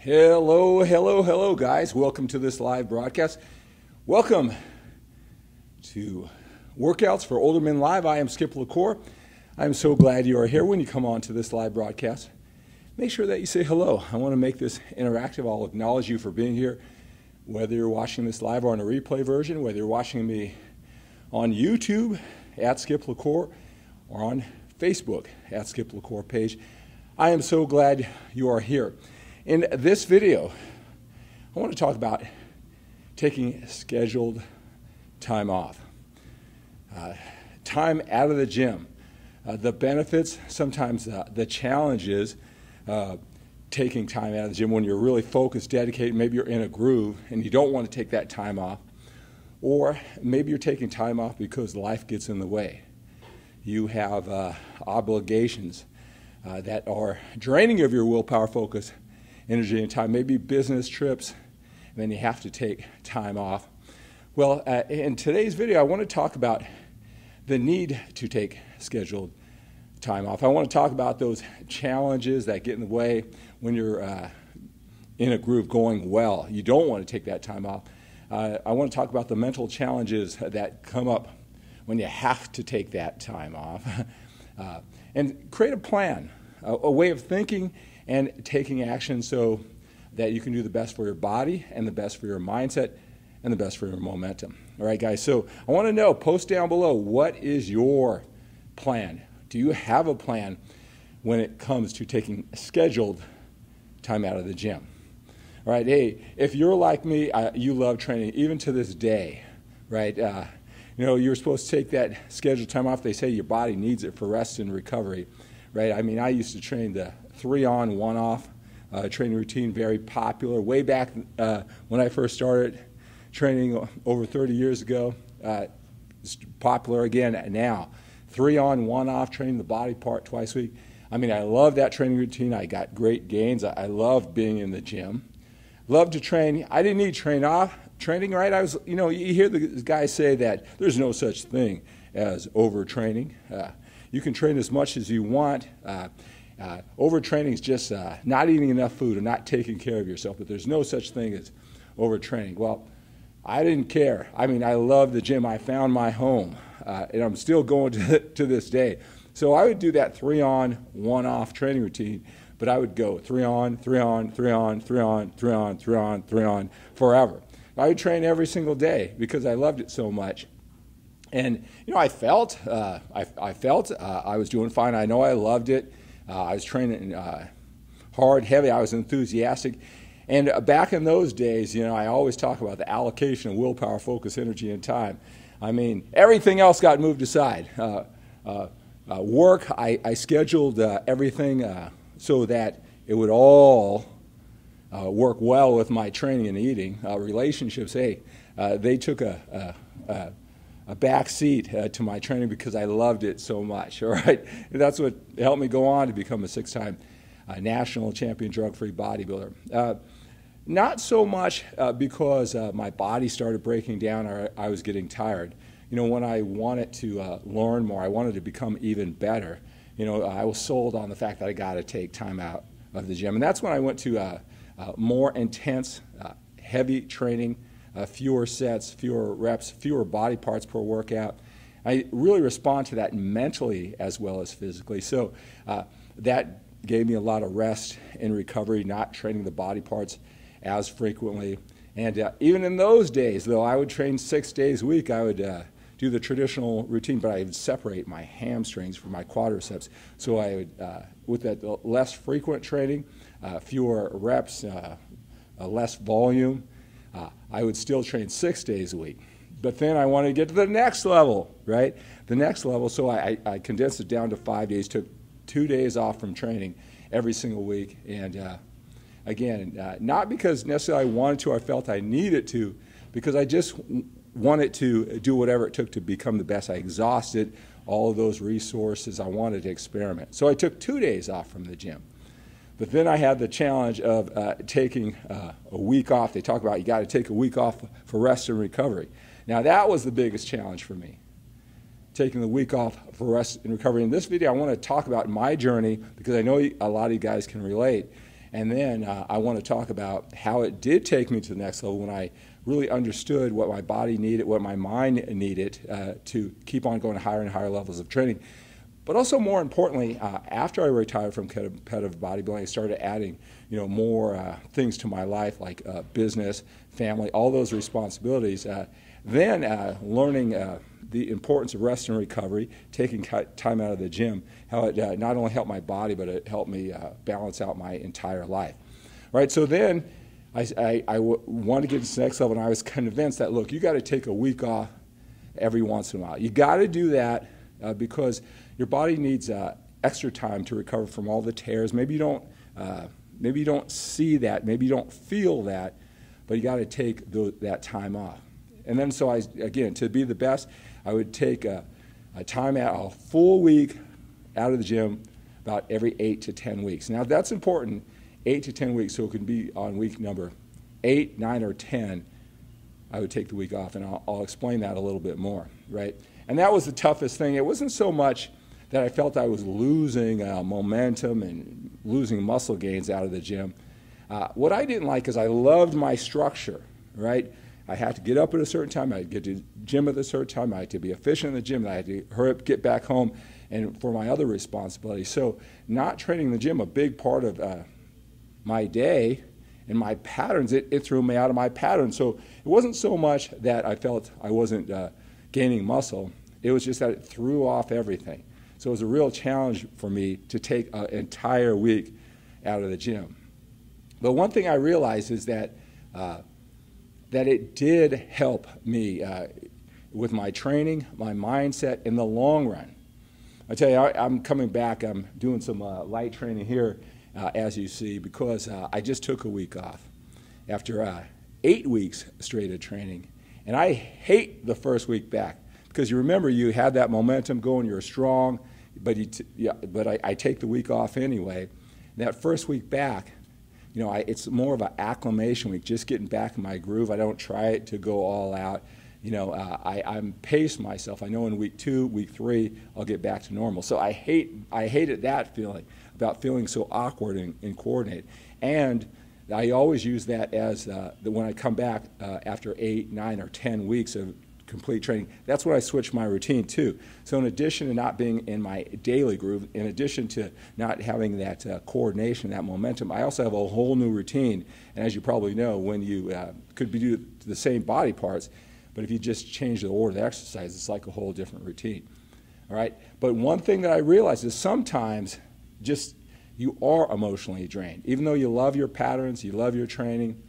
Hello, hello, hello, guys. Welcome to this live broadcast. Welcome to Workouts for Older Men Live. I am Skip LaCour. I'm so glad you are here. When you come on to this live broadcast, make sure that you say hello. I want to make this interactive. I'll acknowledge you for being here, whether you're watching this live or on a replay version, whether you're watching me on YouTube at Skip LaCour or on Facebook at Skip LaCour page. I am so glad you are here. In this video, I want to talk about taking scheduled time off, time out of the gym, the benefits, sometimes the challenges, taking time out of the gym when you're really focused, dedicated, maybe you're in a groove and you don't want to take that time off, or maybe you're taking time off because life gets in the way. You have obligations that are draining of your willpower, focus, energy, and time, maybe business trips, and then you have to take time off. Well, in today's video, I want to talk about the need to take scheduled time off. I want to talk about those challenges that get in the way when you're in a groove going well. You don't want to take that time off. I want to talk about the mental challenges that come up when you have to take that time off. And create a plan, a way of thinking and taking action so that you can do the best for your body and the best for your mindset and the best for your momentum. All right, guys, so I want to know, post down below, what is your plan? Do you have a plan when it comes to taking scheduled time out of the gym? All right, hey, if you're like me, you love training, even to this day, right? You know, you're supposed to take that scheduled time off. They say your body needs it for rest and recovery, right? I mean, I used to train the 3-on, 1-off training routine, very popular. Way back when I first started training over 30 years ago, it's popular again now. 3-on, 1-off, training the body part twice a week. I mean, I love that training routine. I got great gains. I love being in the gym. Love to train. I didn't need training, right? I was, you know, you hear the guys say that there's no such thing as overtraining. You can train as much as you want. Overtraining is just not eating enough food or not taking care of yourself, but there's no such thing as overtraining. Well, I didn't care. I mean, I love the gym. I found my home, and I'm still going to this day. So I would do that 3-on, 1-off training routine, but I would go 3-on, 3-on, 3-on, 3-on, 3-on, 3-on, 3-on, forever. I would train every single day because I loved it so much. And, you know, I felt I was doing fine. I know I loved it. I was training hard, heavy. I was enthusiastic. And back in those days, you know, I always talk about the allocation of willpower, focus, energy, and time. I mean, everything else got moved aside. Work, I scheduled everything so that it would all work well with my training and eating. Relationships, hey, they took a back seat to my training because I loved it so much, all right? And that's what helped me go on to become a 6-time national champion drug-free bodybuilder. Not so much because my body started breaking down or I was getting tired. You know, when I wanted to learn more, I wanted to become even better, you know, I was sold on the fact that I got to take time out of the gym. And that's when I went to more intense, heavy training, fewer sets, fewer reps, fewer body parts per workout. I really respond to that mentally as well as physically. So that gave me a lot of rest and recovery, not training the body parts as frequently. And even in those days, though, I would train 6 days a week. I would do the traditional routine, but I would separate my hamstrings from my quadriceps. So I would, with that less frequent training, fewer reps, less volume, I would still train 6 days a week. But then I wanted to get to the next level, right? The next level, so I condensed it down to 5 days, took 2 days off from training every single week. And again, not because necessarily I wanted to or I felt I needed to, because I just wanted to do whatever it took to become the best. I exhausted all of those resources. I wanted to experiment. So I took 2 days off from the gym. But then I had the challenge of taking a week off. They talk about you got to take a week off for rest and recovery. Now that was the biggest challenge for me, taking the week off for rest and recovery. In this video, I want to talk about my journey because I know a lot of you guys can relate. And then I want to talk about how it did take me to the next level when I really understood what my body needed, what my mind needed to keep on going to higher and higher levels of training. But also, more importantly, after I retired from competitive bodybuilding, I started adding, more things to my life, like business, family, all those responsibilities. Then learning the importance of rest and recovery, taking time out of the gym, how it not only helped my body, but it helped me balance out my entire life. Right. So then I wanted to get to this next level, and I was convinced that, look, you got to take a week off every once in a while. You got to do that because your body needs extra time to recover from all the tears. Maybe you don't see that, maybe you don't feel that, but you got to take that time off. And then so again, to be the best, I would take a time out, a full week out of the gym about every 8 to 10 weeks. Now that's important, 8 to 10 weeks, so it can be on week number 8, 9, or 10, I would take the week off, and I'll explain that a little bit more, right? And that was the toughest thing. It wasn't so much that I felt I was losing momentum and losing muscle gains out of the gym. What I didn't like is I loved my structure, right? I had to get up at a certain time, I had to get to the gym at a certain time, I had to be efficient in the gym, I had to hurry up, get back home, and for my other responsibilities. So not training in the gym, a big part of my day and my patterns, it threw me out of my pattern. So it wasn't so much that I felt I wasn't gaining muscle, it was just that it threw off everything. So it was a real challenge for me to take an entire week out of the gym. But one thing I realized is that it did help me with my training, my mindset in the long run. I tell you, I'm coming back, I'm doing some light training here, as you see, because I just took a week off after 8 weeks straight of training. And I hate the first week back because you remember you had that momentum going, you're strong, but I take the week off anyway. And that first week back, it's more of an acclimation week, just getting back in my groove. I don't try it to go all out. I'm pace myself. I know in week 2, week 3, I'll get back to normal. So I hated that feeling, about feeling so awkward and coordinated. And I always use that as when I come back after 8, 9, or 10 weeks of complete training, that's when I switch my routine too. So in addition to not being in my daily groove, in addition to not having that coordination, that momentum, I also have a whole new routine. And as you probably know, when you could be doing the same body parts, but if you just change the order of the exercise, it's like a whole different routine. All right? But one thing that I realized is sometimes just you are emotionally drained. Even though you love your patterns, you love your training,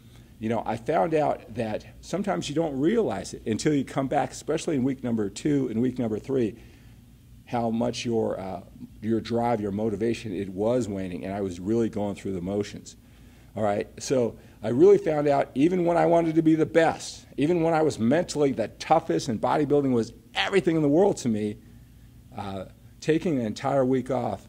I found out that sometimes you don't realize it until you come back, especially in week number 2 and week number 3, how much your drive, your motivation, it was waning, and I was really going through the motions. All right, so I really found out even when I wanted to be the best, even when I was mentally the toughest and bodybuilding was everything in the world to me, taking an entire week off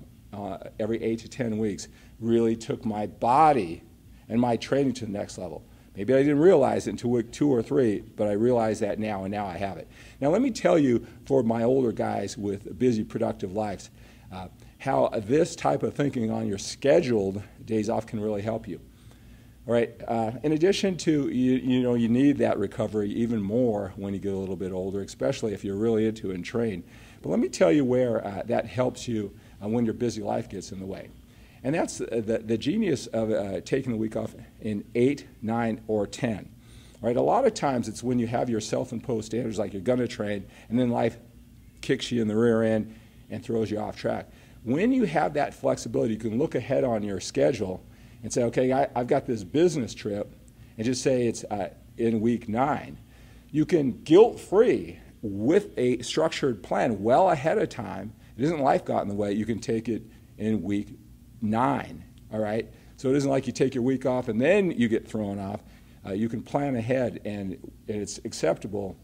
every 8 to 10 weeks really took my body and my training to the next level. Maybe I didn't realize it until week 2 or 3, but I realize that now, and now I have it. Now let me tell you, for my older guys with busy, productive lives, how this type of thinking on your scheduled days off can really help you. All right. In addition to, you need that recovery even more when you get a little bit older, especially if you're really into and train. But let me tell you where that helps you when your busy life gets in the way. And that's the genius of taking a week off in 8, 9, or 10. Right? A lot of times it's when you have your self-imposed standards, like you're going to train, and then life kicks you in the rear end and throws you off track. When you have that flexibility, you can look ahead on your schedule and say, okay, I've got this business trip, and just say it's in week 9. You can guilt-free, with a structured plan well ahead of time. It isn't life got in the way. You can take it in week 9, all right? So it isn't like you take your week off and then you get thrown off. You can plan ahead, and it's acceptable.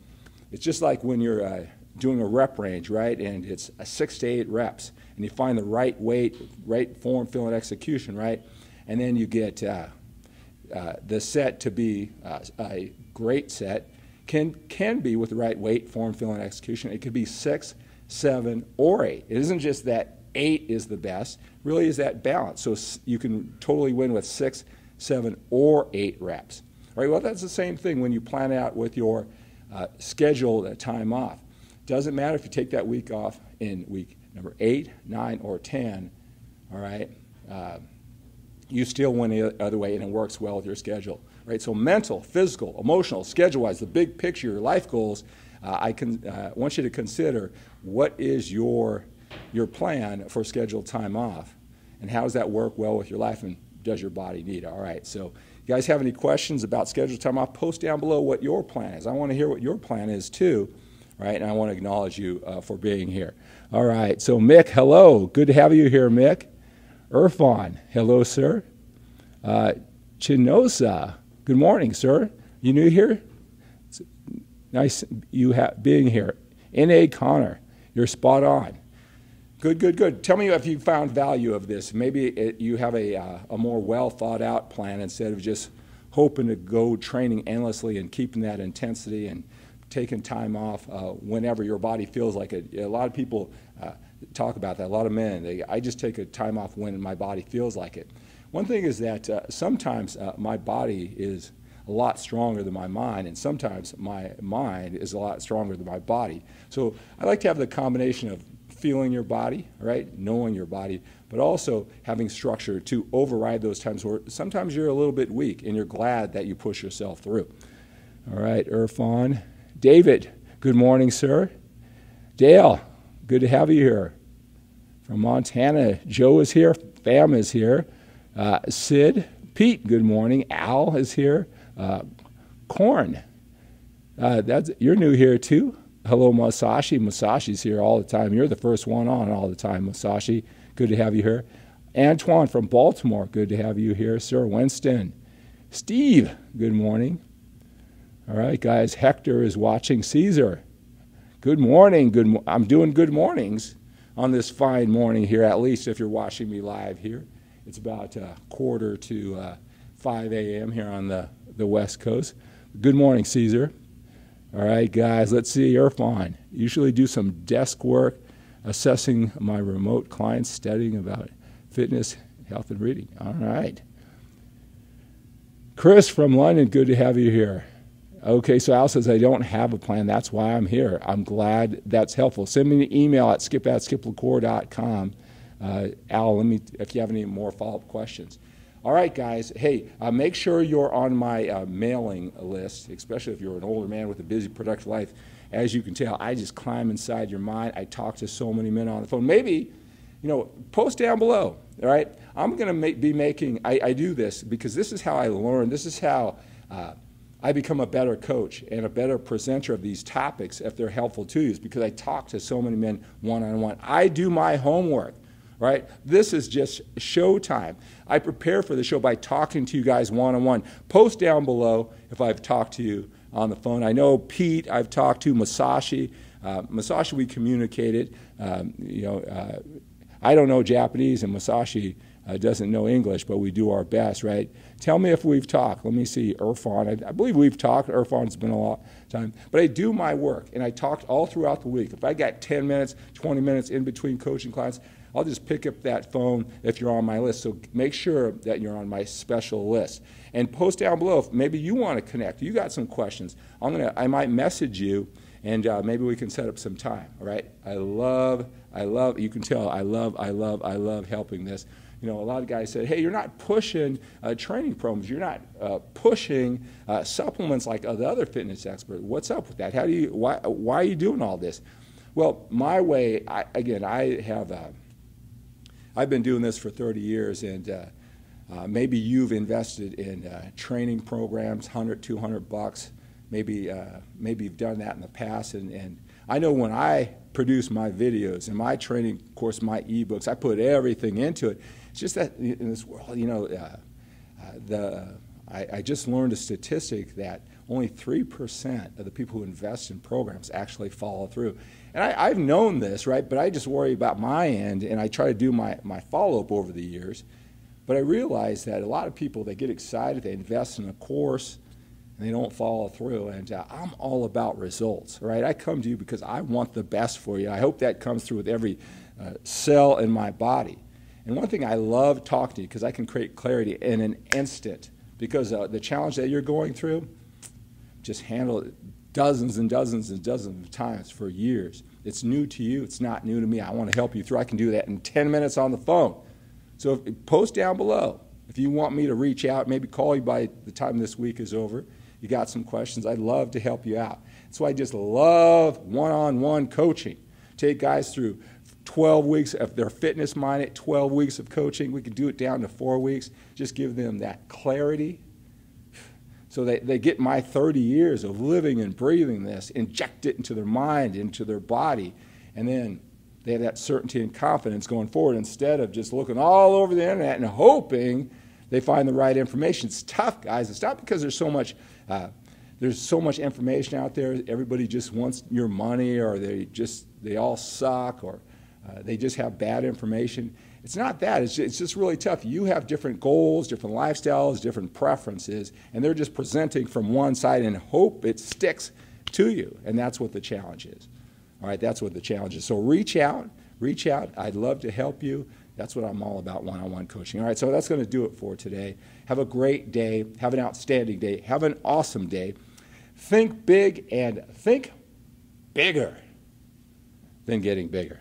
It's just like when you're doing a rep range, right? And it's 6 to 8 reps, and you find the right weight, right form, fill, and execution, right? And then you get the set to be a great set. Can be with the right weight, form, fill, and execution. It could be 6, 7, or 8. It isn't just that 8 is the best. Really is that balance. So you can totally win with 6, 7, or 8 reps. All right, well, that's the same thing when you plan out with your scheduled time off. Doesn't matter if you take that week off in week number 8, 9, or 10, all right? You still win the other way, and it works well with your schedule, right? So mental, physical, emotional, schedule-wise, the big picture, your life goals, I want you to consider what is your plan for scheduled time off, and how does that work well with your life, and does your body need it? All right, so you guys have any questions about scheduled time off? Post down below what your plan is. I want to hear what your plan is too, right? And I want to acknowledge you for being here. All right, so Mick, hello. Good to have you here, Mick. Irfan, hello, sir. Chinosa, good morning, sir. You new here? It's nice you being here. N.A. Connor, you're spot on. Good, good, good. Tell me if you found value of this. Maybe you have a more well thought out plan instead of just hoping to go training endlessly and keeping that intensity and taking time off whenever your body feels like it. A lot of people talk about that. A lot of men, I just take a time off when my body feels like it. One thing is that sometimes my body is a lot stronger than my mind, and sometimes my mind is a lot stronger than my body. So I like to have the combination of feeling your body, right, knowing your body, but also having structure to override those times where sometimes you're a little bit weak and you're glad that you push yourself through. All right, Irfan. David, good morning, sir. Dale, good to have you here. From Montana, Joe is here, Fam is here. Sid, Pete, good morning. Al is here. Corn, you're new here too. Hello, Masashi. Masashi's here all the time. You're the first one on all the time, Masashi. Good to have you here. Antoine from Baltimore, good to have you here. Sir Winston. Steve, good morning. All right, guys, Hector is watching. Caesar, good morning. I'm doing good mornings on this fine morning here, at least if you're watching me live here. It's about 4:45 a.m. here on the West Coast. Good morning, Caesar. All right, guys, let's see. Irfan, usually do some desk work, assessing my remote clients, studying about fitness, health, and reading. All right. Chris from London, good to have you here. Okay, so Al says, I don't have a plan. That's why I'm here. I'm glad that's helpful. Send me an email at skip@skiplacour.com. Al, if you have any more follow-up questions. All right, guys. Hey, make sure you're on my mailing list, especially if you're an older man with a busy, productive life. As you can tell, I just climb inside your mind. I talk to so many men on the phone. Maybe, post down below, all right? I'm going to be making, I do this because this is how I learn. This is how I become a better coach and a better presenter of these topics if they're helpful to you, is because I talk to so many men one-on-one. I do my homework. Right? This is just show time. I prepare for the show by talking to you guys one-on-one. Post down below if I've talked to you on the phone. I know Pete, I've talked to. Masashi. Masashi, we communicated. I don't know Japanese, and Masashi doesn't know English, but we do our best, right? Tell me if we've talked. Let me see. Irfan, I believe we've talked. Irfan's been a lot of time. But I do my work, and I talked all throughout the week. If I got 10 minutes, 20 minutes in between coaching clients, I'll just pick up that phone if you're on my list. So make sure that you're on my special list. And post down below if maybe you want to connect. You got some questions. I might message you, and maybe we can set up some time. All right? I love, you can tell, I love helping this. A lot of guys said, hey, you're not pushing training programs. You're not pushing supplements like the other fitness experts. What's up with that? Why are you doing all this? Well, my way, I've been doing this for 30 years, and maybe you've invested in training programs, $100, $200. Maybe you've done that in the past, and I know when I produce my videos and my training course, my ebooks, I put everything into it. It's just that in this world, I just learned a statistic that only 3% of the people who invest in programs actually follow through. And I've known this, right? But I just worry about my end, and I try to do my follow-up over the years. But I realize that a lot of people, they get excited, they invest in a course, and they don't follow through. And I'm all about results, right? I come to you because I want the best for you. I hope that comes through with every cell in my body. And one thing I love talking to you, because I can create clarity in an instant, because the challenge that you're going through, just handle it dozens and dozens and dozens of times for years. It's new to you. It's not new to me. I want to help you through. I can do that in 10 minutes on the phone. So post down below. If you want me to reach out, maybe call you by the time this week is over. You got some questions, I'd love to help you out. So I just love one-on-one coaching. Take guys through 12 weeks of their fitness minded, 12 weeks of coaching. We could do it down to 4 weeks. Just give them that clarity. So they get my 30 years of living and breathing this, inject it into their mind, into their body, and then they have that certainty and confidence going forward instead of just looking all over the internet and hoping they find the right information. It's tough, guys. It's not because there's so much information out there. Everybody just wants your money, or they all suck, or they just have bad information. It's not that. It's just really tough. You have different goals, different lifestyles, different preferences, and they're just presenting from one side and hope it sticks to you. And that's what the challenge is. All right, that's what the challenge is. So reach out. I'd love to help you. That's what I'm all about, one-on-one coaching. All right, so that's going to do it for today. Have a great day. Have an outstanding day. Have an awesome day. Think big and think bigger than getting bigger.